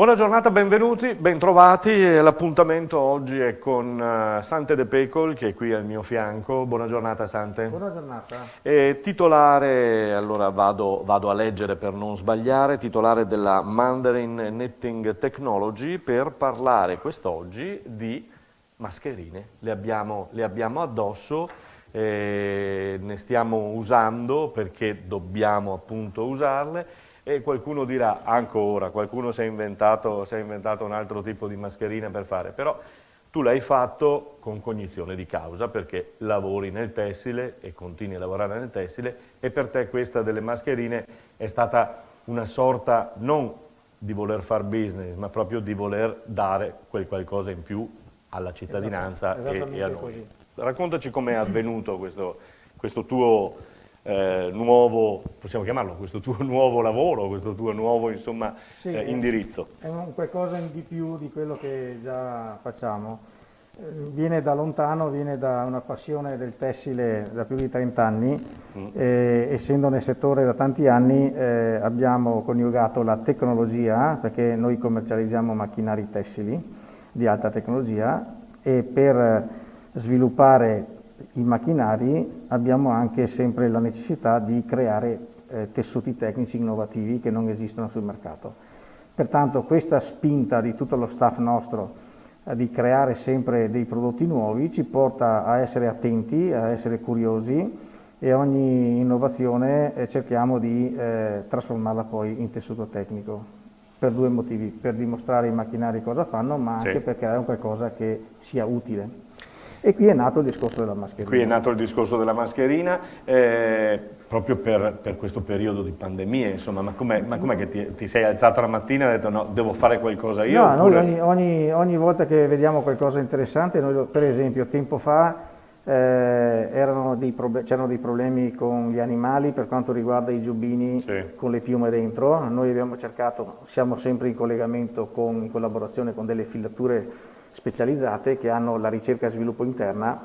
Buona giornata, benvenuti, bentrovati. L'appuntamento oggi è con Sante De Pecol, che è qui al mio fianco. Buona giornata, Sante. Buona giornata. Titolare, allora vado a leggere per non sbagliare, titolare della Mandarin Knitting Technology, per parlare quest'oggi di mascherine. Le abbiamo addosso, ne stiamo usando perché dobbiamo appunto usarle. E qualcuno dirà, ancora, qualcuno si è inventato un altro tipo di mascherina per fare, però tu l'hai fatto con cognizione di causa perché lavori nel tessile e continui a lavorare nel tessile, e per te questa delle mascherine è stata una sorta non di voler far business, ma proprio di voler dare quel qualcosa in più alla cittadinanza e a noi. Così. Raccontaci com'è avvenuto questo tuo nuovo, possiamo chiamarlo, questo tuo nuovo lavoro, questo tuo nuovo insomma, indirizzo. È un qualcosa di più di quello che già facciamo. Viene da lontano, viene da una passione del tessile da più di 30 anni. Essendo nel settore da tanti anni abbiamo coniugato la tecnologia, perché noi commercializziamo macchinari tessili di alta tecnologia, e per sviluppare i macchinari abbiamo anche sempre la necessità di creare tessuti tecnici innovativi che non esistono sul mercato. Pertanto questa spinta di tutto lo staff nostro di creare sempre dei prodotti nuovi ci porta a essere attenti, a essere curiosi, e ogni innovazione cerchiamo di trasformarla poi in tessuto tecnico, per due motivi: per dimostrare ai macchinari cosa fanno, ma anche per creare un qualcosa che sia utile. E qui è nato il discorso della mascherina. Qui è nato il discorso della mascherina, proprio per questo periodo di pandemia, insomma, ma com'è che ti sei alzato la mattina e hai detto no, devo fare qualcosa io? No, oppure... noi ogni volta che vediamo qualcosa interessante, noi, per esempio tempo fa c'erano dei problemi con gli animali per quanto riguarda i giubbini con le piume dentro. Noi abbiamo cercato, siamo sempre in collegamento in collaborazione con delle filature specializzate che hanno la ricerca e sviluppo interna,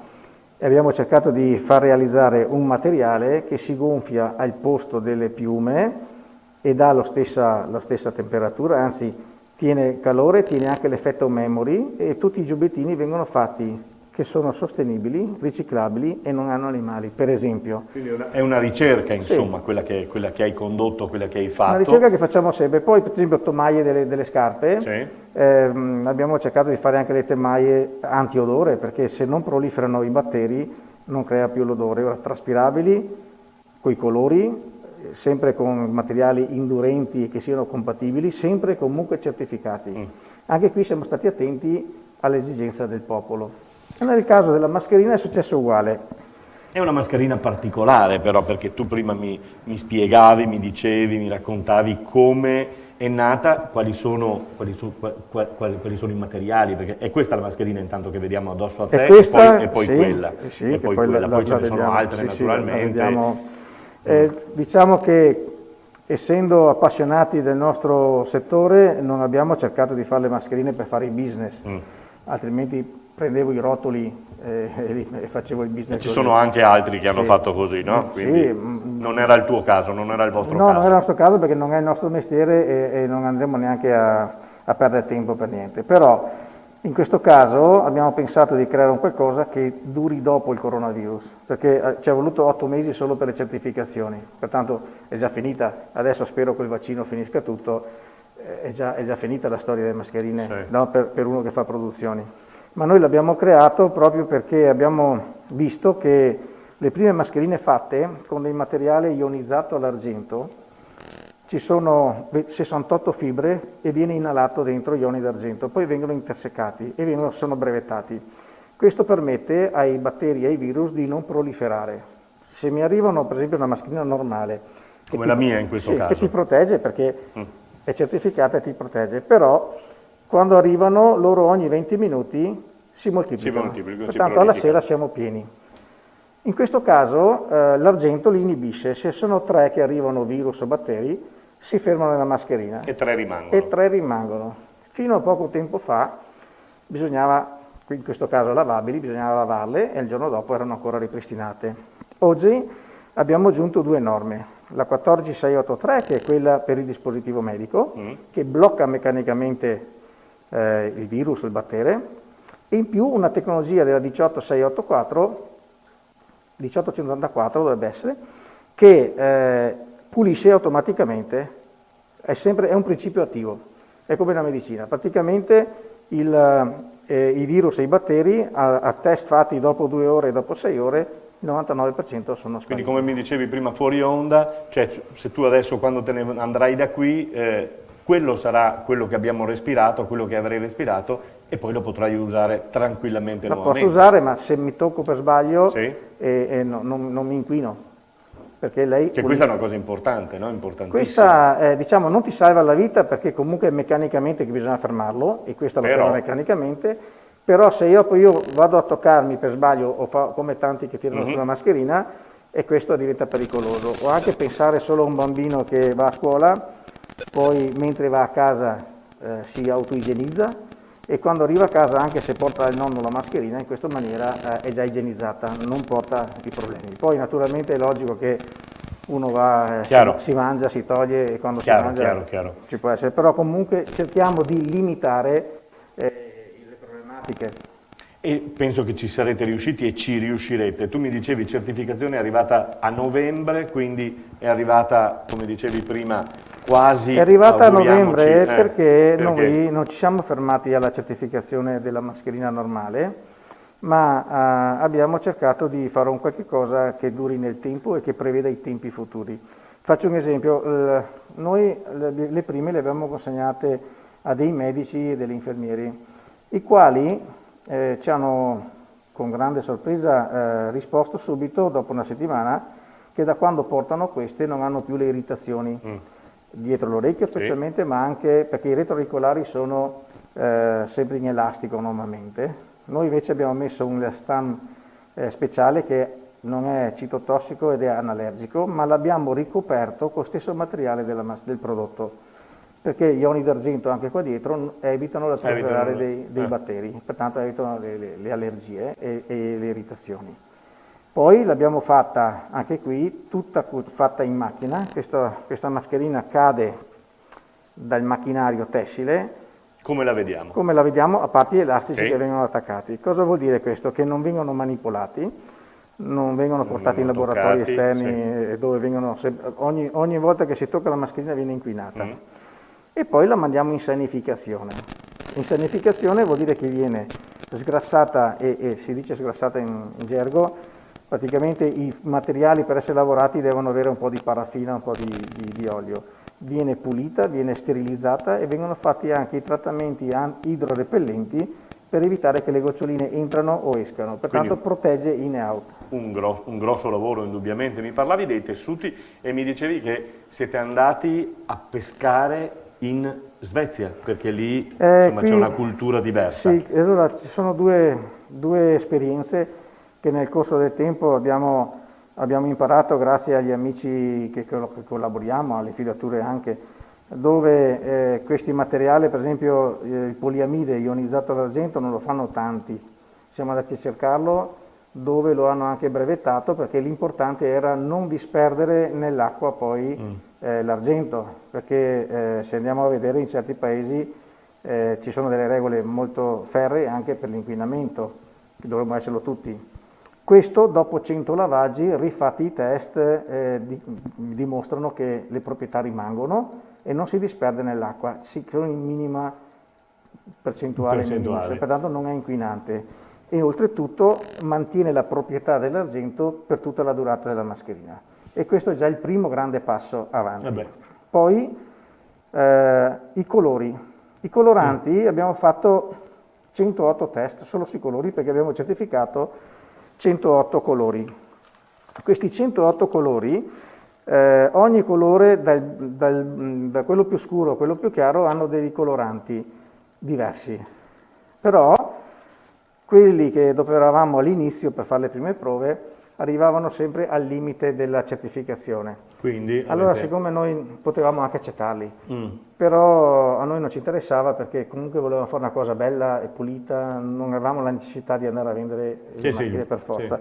e abbiamo cercato di far realizzare un materiale che si gonfia al posto delle piume e dà la stessa temperatura, anzi tiene calore, tiene anche l'effetto memory, e tutti i giubbettini vengono fatti che sono sostenibili, riciclabili e non hanno animali, per esempio. Quindi è una ricerca, insomma, quella che hai condotto, quella che hai fatto. Una ricerca che facciamo sempre. Poi, per esempio, tomaie delle scarpe, abbiamo cercato di fare anche le tomaie antiodore, perché se non proliferano i batteri non crea più l'odore. Ora, traspirabili, coi colori, sempre con materiali indurenti che siano compatibili, sempre comunque certificati. Anche qui siamo stati attenti all'esigenza del popolo. E nel caso della mascherina è successo uguale. È una mascherina particolare però, perché tu prima mi spiegavi, mi dicevi, mi raccontavi come è nata, quali sono i materiali, perché è questa la mascherina intanto che vediamo addosso a te, e poi quella, e poi quella, poi ce ne sono altre naturalmente. Diciamo che essendo appassionati del nostro settore non abbiamo cercato di fare le mascherine per fare il business, altrimenti prendevo i rotoli e facevo il business. E ci sono anche altri che hanno fatto così, no? Quindi non era il tuo caso, non era il vostro caso. No, non era il nostro caso, perché non è il nostro mestiere e non andremo neanche a perdere tempo per niente. Però in questo caso abbiamo pensato di creare un qualcosa che duri dopo il coronavirus, perché ci è voluto 8 mesi solo per le certificazioni, pertanto è già finita. Adesso spero che il vaccino finisca tutto, è già finita la storia delle mascherine, no? per uno che fa produzioni. Ma noi l'abbiamo creato proprio perché abbiamo visto che le prime mascherine fatte con del materiale ionizzato all'argento, ci sono 68 fibre e viene inalato dentro ioni d'argento, poi vengono intersecati e sono brevettati. Questo permette ai batteri e ai virus di non proliferare. Se mi arrivano per esempio una mascherina normale, come la mia in questo caso, che ti protegge perché è certificata e ti protegge, però quando arrivano loro ogni 20 minuti si moltiplicano, pertanto alla sera siamo pieni. In questo caso l'argento li inibisce, se sono 3 che arrivano virus o batteri si fermano nella mascherina. E 3 rimangono. Fino a poco tempo fa bisognava, in questo caso lavabili, bisognava lavarle e il giorno dopo erano ancora ripristinate. Oggi abbiamo aggiunto 2 norme. la 14683 che è quella per il dispositivo medico, che blocca meccanicamente il virus, il batterio, e in più una tecnologia della 18684, 18184 dovrebbe essere, che pulisce automaticamente, è un principio attivo, è come la medicina, praticamente i virus e i batteri a test fatti dopo 2 ore e dopo 6 ore, il 99% sono spariti. Quindi come mi dicevi prima fuori onda, cioè se tu adesso quando te ne andrai da qui, quello sarà quello che abbiamo respirato, quello che avrei respirato e poi lo potrai usare tranquillamente Lo nuovamente. posso usare, ma se mi tocco per sbaglio Sì. non mi inquino. Perché lei Cioè, questa è una cosa importante, no? Importantissima. questa diciamo non ti salva la vita perché comunque è meccanicamente che bisogna fermarlo e questa lo ferma meccanicamente, però se io vado a toccarmi per sbaglio o come tanti che tirano sulla mascherina e questo diventa pericoloso. O anche pensare solo a un bambino che va a scuola, poi mentre va a casa si autoigienizza e quando arriva a casa, anche se porta il nonno la mascherina, in questa maniera è già igienizzata, non porta i problemi. Poi naturalmente è logico che uno va, si mangia, si toglie e quando si mangia ci può essere, però comunque cerchiamo di limitare le problematiche. E penso che ci sarete riusciti e ci riuscirete. Tu mi dicevi certificazione è arrivata a novembre, quindi è arrivata, come dicevi prima, quasi. È arrivata a novembre perché noi non ci siamo fermati alla certificazione della mascherina normale, ma abbiamo cercato di fare un qualche cosa che duri nel tempo e che preveda i tempi futuri. Faccio un esempio, noi le prime le abbiamo consegnate a dei medici e degli infermieri, i quali ci hanno con grande sorpresa risposto subito, dopo una settimana, che da quando portano queste non hanno più le irritazioni dietro l'orecchio specialmente, ma anche perché i retroauricolari sono sempre in elastico normalmente. Noi invece abbiamo messo un elastan speciale che non è citotossico ed è analergico, ma l'abbiamo ricoperto con lo stesso materiale del prodotto, perché gli ioni d'argento anche qua dietro evitano la proliferare dei batteri, pertanto evitano le allergie e le irritazioni. Poi l'abbiamo fatta anche qui, tutta fatta in macchina, questa mascherina cade dal macchinario tessile. Come la vediamo? Come la vediamo, a parte gli elastici che vengono attaccati. Cosa vuol dire questo? Che non vengono manipolati, non vengono portati in laboratori esterni dove vengono, ogni volta che si tocca la mascherina viene inquinata. E poi la mandiamo in sanificazione. In sanificazione vuol dire che viene sgrassata e si dice sgrassata in gergo, praticamente i materiali per essere lavorati devono avere un po' di paraffina, un po' di olio. Viene pulita, viene sterilizzata e vengono fatti anche i trattamenti idrorepellenti per evitare che le goccioline entrano o escano, pertanto protegge in e out. Un grosso lavoro indubbiamente. Mi parlavi dei tessuti e mi dicevi che siete andati a pescare in Svezia, perché lì insomma, c'è una cultura diversa. Sì, allora ci sono due esperienze che nel corso del tempo abbiamo imparato grazie agli amici che collaboriamo, alle filature anche, dove questi materiali, per esempio il poliamide ionizzato d'argento non lo fanno tanti, siamo andati a cercarlo dove lo hanno anche brevettato perché l'importante era non disperdere nell'acqua poi l'argento, perché se andiamo a vedere in certi paesi ci sono delle regole molto ferree anche per l'inquinamento, che dovremmo esserlo tutti. Questo dopo 100 lavaggi, rifatti i test, dimostrano che le proprietà rimangono e non si disperde nell'acqua, si sono in minima percentuale, pertanto non è inquinante. E oltretutto mantiene la proprietà dell'argento per tutta la durata della mascherina. E questo è già il primo grande passo avanti. Poi i colori. I coloranti abbiamo fatto 108 test solo sui colori perché abbiamo certificato 108 colori. Questi 108 colori, ogni colore, da quello più scuro a quello più chiaro, hanno dei coloranti diversi. Però quelli che dopo eravamo all'inizio per fare le prime prove arrivavano sempre al limite della certificazione. Quindi, allora siccome noi potevamo anche accettarli, però a noi non ci interessava perché comunque volevamo fare una cosa bella e pulita, non avevamo la necessità di andare a vendere le maschere per forza.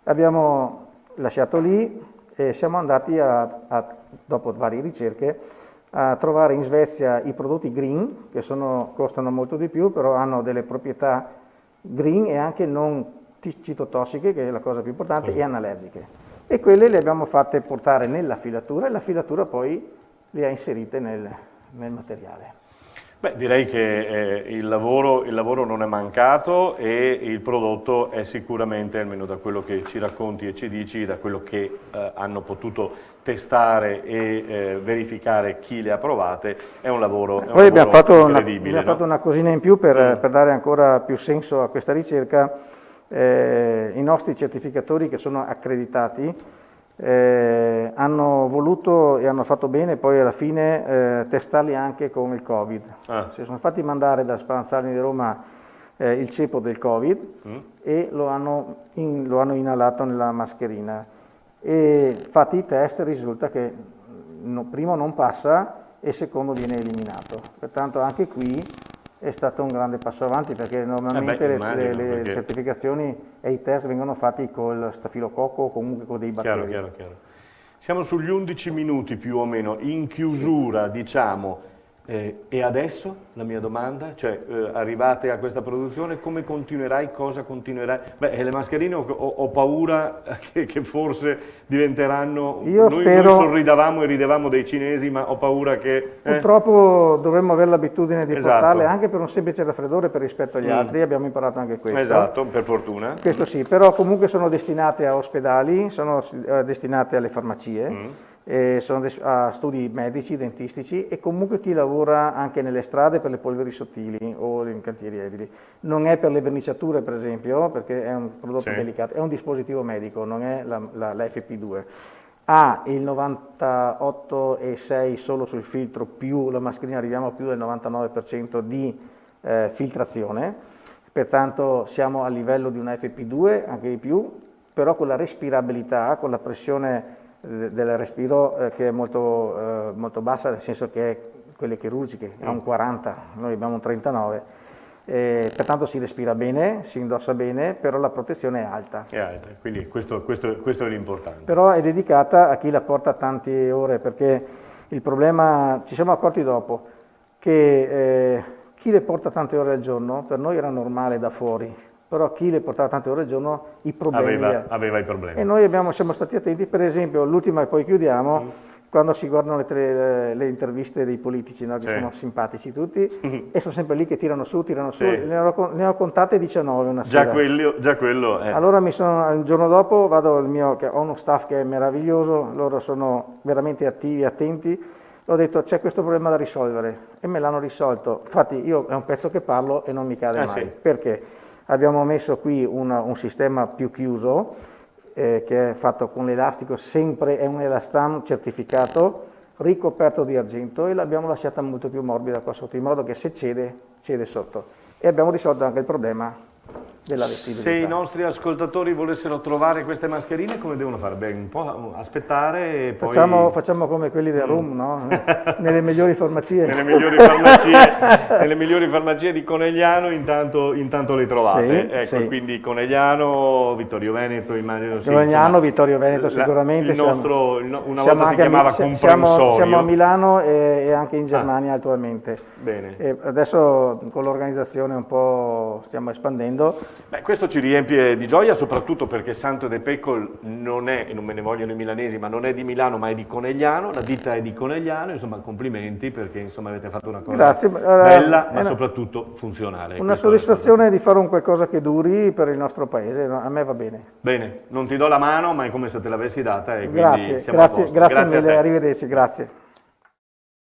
Abbiamo lasciato lì e siamo andati dopo varie ricerche, a trovare in Svezia i prodotti green, che costano molto di più, però hanno delle proprietà green e anche non citotossiche, che è la cosa più importante, e anallergiche. E quelle le abbiamo fatte portare nella filatura e la filatura poi le ha inserite nel materiale. Beh, direi che il lavoro non è mancato e il prodotto è sicuramente, almeno da quello che ci racconti e ci dici, da quello che hanno potuto testare e verificare chi le ha provate, è un lavoro incredibile. Poi abbiamo fatto una cosina in più per dare ancora più senso a questa ricerca. I nostri certificatori che sono accreditati hanno voluto e hanno fatto bene poi alla fine testarli anche con il Covid. Si sono fatti mandare da Spallanzani di Roma il ceppo del Covid e lo hanno inalato nella mascherina, e fatti i test risulta che primo non passa e secondo viene eliminato. Pertanto anche qui è stato un grande passo avanti, perché normalmente le certificazioni e i test vengono fatti col stafilococco o comunque con dei batteri. Chiaro. Siamo sugli 11 minuti più o meno, in chiusura, diciamo. E adesso, la mia domanda, cioè arrivate a questa produzione, come continuerai, cosa continuerai? Beh, le mascherine ho paura che forse diventeranno, noi sorridavamo e ridevamo dei cinesi, ma ho paura che... Purtroppo dovremmo avere l'abitudine di portarle anche per un semplice raffreddore per rispetto agli altri, abbiamo imparato anche questo. Esatto, per fortuna. Questo sì, però comunque sono destinate a ospedali, sono destinate alle farmacie. Sono a studi medici, dentistici, e comunque chi lavora anche nelle strade per le polveri sottili o in cantieri edili. Non è per le verniciature, per esempio, perché è un prodotto delicato, è un dispositivo medico, non è la FP2. Ha il 98,6 solo sul filtro, più la mascherina arriviamo a più del 99% di filtrazione, pertanto siamo a livello di una FP2, anche di più, però con la respirabilità, con la pressione del respiro che è molto bassa, nel senso che è quelle chirurgiche, ha un 40, noi abbiamo un 39, pertanto si respira bene, si indossa bene, però la protezione è alta. È alta, quindi questo è l'importante. Però è dedicata a chi la porta tante ore, perché il problema, ci siamo accorti dopo, che chi le porta tante ore al giorno, per noi era normale da fuori, però chi le portava tante ore al giorno i problemi aveva i problemi. E noi siamo stati attenti, per esempio, l'ultima e poi chiudiamo, quando si guardano le interviste dei politici, no, che sono simpatici tutti, e sono sempre lì che tirano su, ne ho contate 19 una sera. Già quello è. Allora il giorno dopo che ho uno staff che è meraviglioso, loro sono veramente attivi, attenti, ho detto c'è questo problema da risolvere, e me l'hanno risolto. Infatti io è un pezzo che parlo e non mi cade mai, perché abbiamo messo qui un sistema più chiuso, che è fatto con l'elastico, sempre è un elastan certificato, ricoperto di argento, e l'abbiamo lasciata molto più morbida qua sotto, in modo che se cede sotto. E abbiamo risolto anche il problema della vestibilità. Se i nostri ascoltatori volessero trovare queste mascherine, come devono fare? Beh, un po' aspettare e poi... Facciamo come quelli del Room, no? Nelle migliori farmacie. Nelle migliori farmacie di Conegliano, intanto le trovate. Quindi Conegliano, Vittorio Veneto, immagino. Conegliano, Vittorio Veneto, sicuramente. Una volta si chiamava comprensorio. Siamo a Milano e anche in Germania attualmente. Bene. E adesso con l'organizzazione un po' stiamo espandendo. Beh, questo ci riempie di gioia, soprattutto perché Santo de Pecol non è, e non me ne vogliono i milanesi, ma non è di Milano, ma è di Conegliano, la ditta è di Conegliano, insomma complimenti, perché insomma avete fatto una cosa bella, ma soprattutto funzionale. Una soddisfazione di fare un qualcosa che duri per il nostro paese, a me va bene. Bene, non ti do la mano, ma è come se te l'avessi data e quindi Grazie, siamo a posto. Grazie mille, arrivederci, grazie.